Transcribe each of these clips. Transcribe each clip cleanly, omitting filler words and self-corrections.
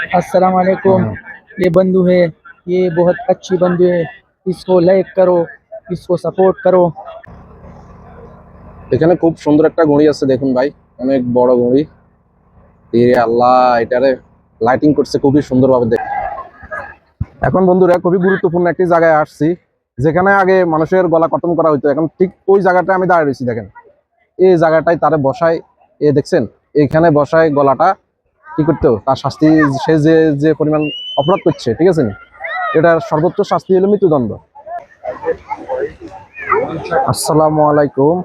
अस्सलाम वालेकुम। ये बंधु है, ये बहुत अच्छी बंधु है। इसको लाइक करो, इसको सपोर्ट करो। এখানে খুব সুন্দর একটা ঘড়ি আছে, দেখুন ভাই, অনেক বড় ঘড়ি। আল্লাহ, এটারে লাইটিং করছে খুবই সুন্দরভাবে। দেখ, এখন বন্ধুরা খুবই গুরুত্বপূর্ণ একটি জায়গায় আসছি, যেখানে আগে মানুষের গলা কটন করা হইতো। এখন ঠিক ওই জায়গাটা আমি দাঁড়িয়ে রয়েছি। দেখেন, এই জায়গাটায় তারে বসায়, দেখছেন, এখানে বসায় গলাটা কি করতো, তার শাস্তি, সে যে যে পরিমাণ অপরাধ করছে, ঠিক আছে, এটার সর্বোচ্চ শাস্তি হলো মৃত্যুদণ্ড। আসসালামু আলাইকুম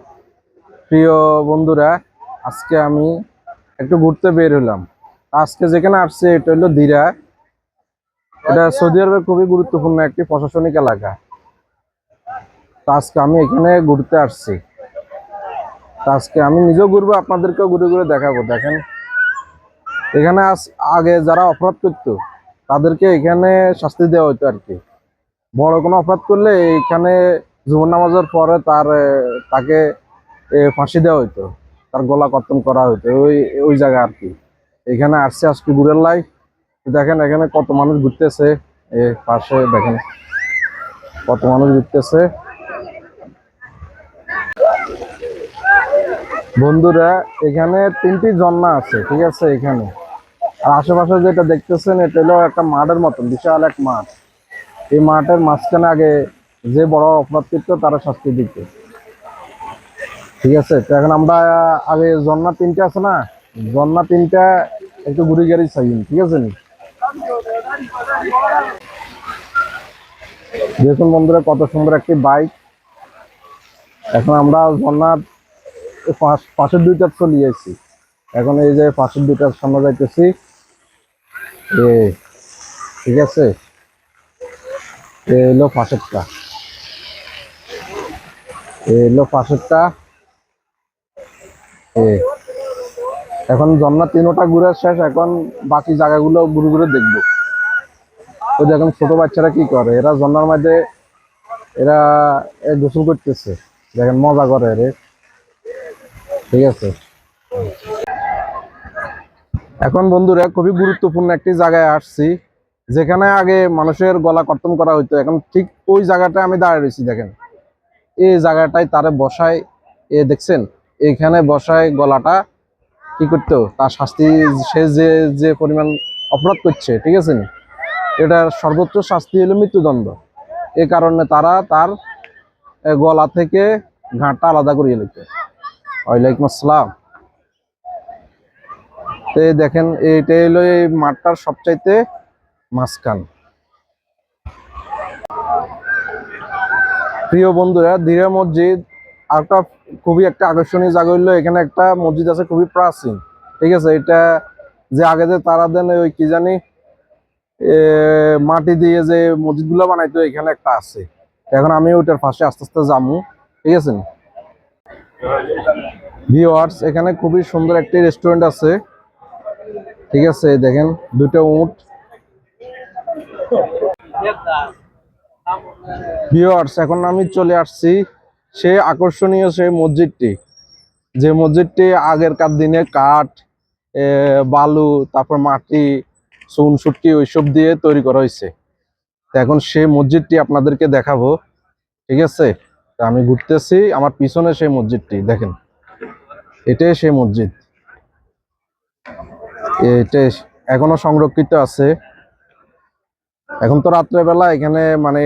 প্রিয় বন্ধুরা, আজকে আমি একটু ঘুরতে বের হলাম। আজকে যেখানে আসছে এটা হলো দিরা। এটা সৌদি আরবের খুবই গুরুত্বপূর্ণ একটি প্রশাসনিক এলাকা। তো আজকে আমি এখানে ঘুরতে আসছি। তো আজকে আমি নিজেও ঘুরবো, আপনাদেরকেও ঘুরে ঘুরে দেখাবো। দেখেন, এখানে আগে যারা অপরাধ করতো তাদেরকে এখানে শাস্তি দেওয়া হতো আর কি। বড় কোনো অপরাধ করলে এখানে জুমার নামাজের পরে তাকে ফাঁসি দেওয়া হইতো, তার গলা কর্তন করা হইতো ওই ওই জায়গা আর কি। এখানে আসছে আজকে ঘুরের লাই। দেখেন এখানে কত মানুষ ঘুরতেছে, পাশে দেখেন কত মানুষ ঘুরতেছে। বন্ধুরা, এখানে 3টি ঝর্ণা আছে, ঠিক আছে এখানে। আর আশেপাশে যেটা দেখতেছেন এটা হলো একটা মাঠের মতন, বিশাল এক মাঠ। এই মাঠের মাঝখানে আগে যে বড় অপরাধ করতো তারা শাস্তি দিত, ঠিক আছে। তো এখন আমরা আগে ঝর্ণা 3টা আছে না, ঝর্ণা 3টা একটু ঘুরে গাড়ি চাই, ঠিক আছে নি। দেখুন বন্ধুরা, কত সুন্দর একটি বাইক। এখন আমরা ঝর্ণার পাশের 2টা চলে যাচ্ছি। এখন এই যে পাশের 2টার সামনে যাইতেছি, ঠিক আছে। এলো পাশেরটা, এলো পাশেরটা। এখন ঝর্ণা 3টা ঘুরে শেষ, এখন বাকি জায়গাগুলো ঘুরে ঘুরে দেখবো। তো দেখুন ছোট বাচ্চারা কি করে, এরা ঝর্ণার মধ্যে এরা গোসল করতেছে, দেখেন মজা করে রে, ঠিক আছে। এখন বন্ধুরা খুবই গুরুত্বপূর্ণ একটি জায়গায় আসছি, যেখানে আগে মানুষের গলা কর্তন করা হইতো। এখন ঠিক ওই জায়গাটায় আমি দাঁড়িয়ে রয়েছি। দেখেন, এই জায়গাটায় তারে বসায়, দেখছেন, এইখানে বসায় গলাটা কি করতো, তার শাস্তি, সে যে যে পরিমাণ অপরাধ করছে, ঠিক আছে, এটার সর্বোচ্চ শাস্তি হলো মৃত্যুদণ্ড। এই কারণে তারা তার গলা থেকে ঘাটটা আলাদা করিয়ে নিত। ওয়ালাইকুম আসসালাম। তো দেখেন, এইটাই হলো এই মাঠটার সবচাইতে মাঝখান। প্রিয় বন্ধুরা, দিরা মসজিদ একটা খুবই একটা আকর্ষণীয় জায়গা হইলো, এখানে একটা মসজিদ আছে খুবই প্রাচীন, ঠিক আছে। এটা যে আগে যে তারা দেন ওই কি জানি মাটি দিয়ে যে মসজিদ গুলো বানাইতো, এখানে একটা আছে। এখন আমি ওইটার পাশে আস্তে আস্তে যাবো, ঠিক আছে। ভিউয়ার্স, এখানে খুবই সুন্দর একটি রেস্টুরেন্ট আছে, ঠিক আছে। দেখেন 2টা উট। ভিউয়ার্স, এখন আমি চলে আসছি সে আকর্ষণীয় সেই মসজিদটি, যে মসজিদটি আগেরকার দিনে কাঠ, বালু, তারপর মাটি, চুন সুটকি ওইসব দিয়ে তৈরি করা হয়েছে। এখন সেই মসজিদটি আপনাদেরকে দেখাবো, ঠিক আছে। আমি ঘুরতেছি, আমার পিছনে সেই মসজিদটি দেখেন, এটাই সেই মসজিদ। এটা এখনো সংরক্ষিত আছে। এখন তো রাত্রেবেলা এখানে মানে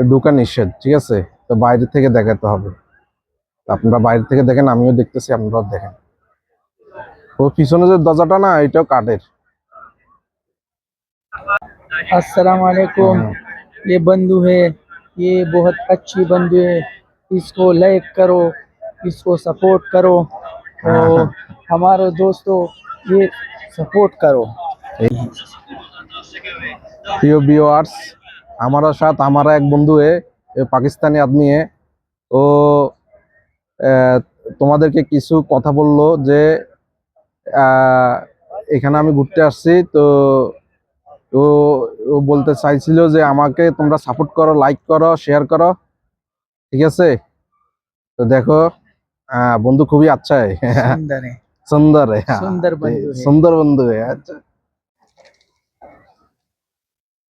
ঢোকা নিষেধ, ঠিক আছে। তো বাইরে থেকে দেখাতে হবে, আপনারা বাইরে থেকে দেখেন, আমিও দেখতেছি, আপনারাও দেখেন। ও পিছনে যে দরজাটা না, এটাও কাঠের। अस्सलाम वालेकुम। ये बंधु है, ये बहुत अच्छी बंधु है। इसको लाइक करो, इसको सपोर्ट करो और हमारे दोस्तों ये सपोर्ट करो। प्रिय व्यूअर्स, हमारा साथ हमारा एक बंधु है, ये पाकिस्तानी आदमी है। ও তোমাদেরকে কিছু কথা বললো যে এখানে আমি ঘুরতে আসছি। তো ও ও বলতে চাইছিল যে আমাকে তোমরা সাপোর্ট করো, লাইক করো, শেয়ার করো, ঠিক আছে। তো দেখো, বন্ধু খুবই আচ্ছা है, सुंदर है, সুন্দর है, सुंदर बंधु है। সুন্দর বন্ধু है। আচ্ছা,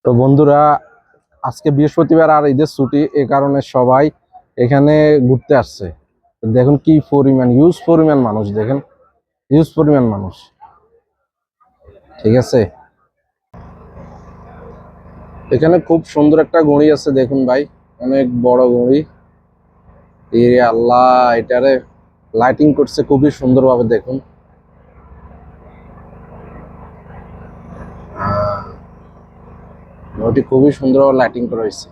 তো বন্ধুরা, আজকে বৃহস্পতিবার আর ঈদের ছুটি, এই কারণে সবাই এখানে ঘুরতে আসছে। তো দেখুন কি পরিমাণ, হিউজ পরিমাণ মানুষ, দেখেন হিউজ পরিমাণ মানুষ। ঠিক আছে, এখানে খুব সুন্দর একটা ঘড়ি আছে, দেখুন ভাই, অনেক বড় ঘড়ি। এ আল্লাহ, এটারে লাইটিং করছে খুবই সুন্দরভাবে, দেখুন। ওটি খুবই সুন্দরভাবে লাইটিং করা হয়েছে।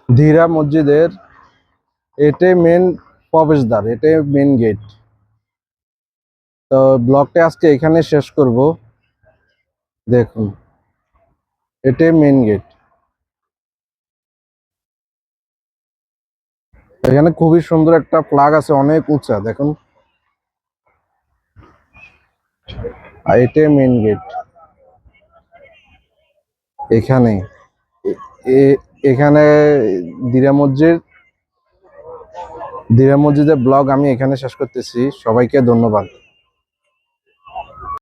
ধীরা মসজিদের এটাই মেন প্রবেশদ্বার, এটাই মেন গেট। তো ব্লগটা আজকে এখানে শেষ করব। দেখুন, এটাই মেন গেট। এখানে খুবই সুন্দর একটা ফ্ল্যাগ আছে, অনেক উঁচা, দেখুন। আর এটাই মেন গেট। এখানে এখানে দিরা মসজিদ, দিরা মসজিদের ব্লগ আমি এখানে শেষ করতেছি। সবাইকে ধন্যবাদ।